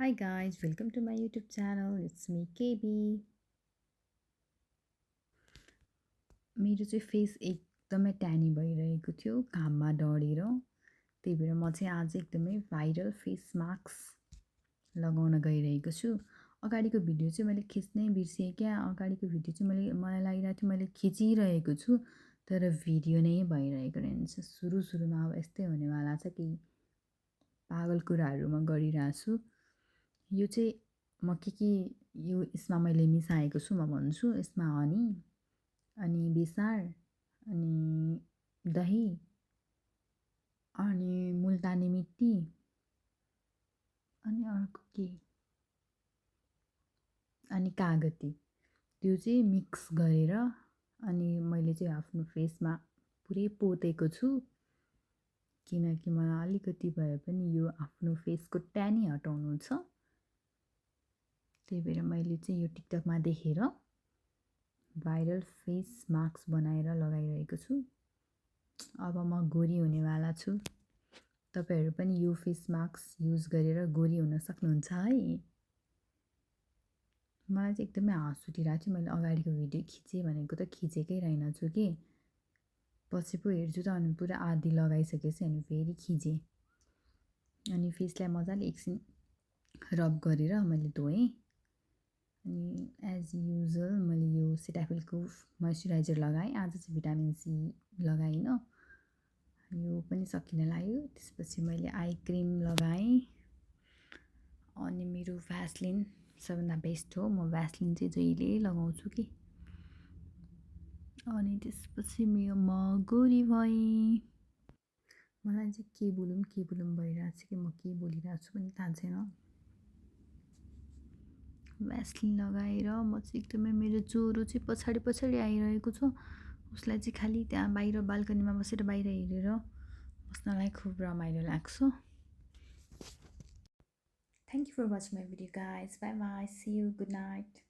Hi guys, welcome to my YouTube channel. It's me KB. मेरो चाहिँ face एकदमै ट्यानी भइरहेको थियो घाममा डढेर। त्यही भएर म चाहिँ आज एकदमै भाइरल फेस मास्क लगाउन गइरहेको छु। अगाडिको भिडियो चाहिँ मैले खिच्नै बिर्सेँ क्या। अगाडिको भिडियो चाहिँ मलाई लागिरहेको थियो मैले खिचिरहेको छु तर भिडियो नै भइरहेको रहेछ। सुरुमा अब यस्तै हुनेवाला छ कि पागल कुराहरू म गरिरहेको छु। यो चाहिँ म के यो यसमा मैले मिसाएको छु म भन्छु। यसमा हनी अनि बेसार अनि दही अनि मुल्तानी मिट्टी अनि अर्को के अनि कागती त्यो चाहिँ मिक्स गरेर अनि मैले चाहिँ आफ्नो फेसमा पुरै पोतेको छु किनकि मलाई अलिकति भए पनि यो आफ्नो फेसको ट्यानी हटाउनु छ। त्यही भएर मैले चाहिँ यो टिकटकमा देखेर भाइरल फेस मास्क बनाएर लगाइरहेको छु। अब म गोरी हुनेवाला छु। तपाईहरु पनि यो फेस मास्क युज गरेर गोरी हुन सक्नुहुन्छ है। मलाई चाहिँ एकदमै हाँस उठिरहेको थियो। मैले अगाडिको भिडियो खिचेँ भनेको त खिचेकै रहेनछु कि पछि पो हेर्छु त अनि पुरा आधी लगाइसकेपछि अनि फेरि खिचेँ अनि फेसलाई मजाले एकछिन रब गरेर मैले धोएँ। अनि एज युजुअल मैले यो सेटाफिलको मोइस्चराइजर लगाएँ। आज चाहिँ भिटामिन सी लगाइनँ, यो पनि सकिन लाग्यो। त्यसपछि मैले आई क्रिम लगाएँ अनि मेरो भ्यासलिन सबभन्दा बेस्ट हो। म भ्यासलिन चाहिँ जहिले लगाउँछु कि। अनि त्यसपछि म गोरी भएँ। मलाई चाहिँ के बोलौँ भइरहेको छ कि म के बोलिरहेको छु पनि थाहा छैन। भ्यासलिन लगाएर म चाहिँ एकदमै मेरो ज्वरो चाहिँ पछाडि आइरहेको छ। उसलाई चाहिँ खालि त्यहाँ बाहिर बाल्कनीमा बसेर बाहिर हेरेर बस्नलाई खुब रमाइलो लाग्छ। Thank you for watching my video guys. Bye bye. See you. Good night.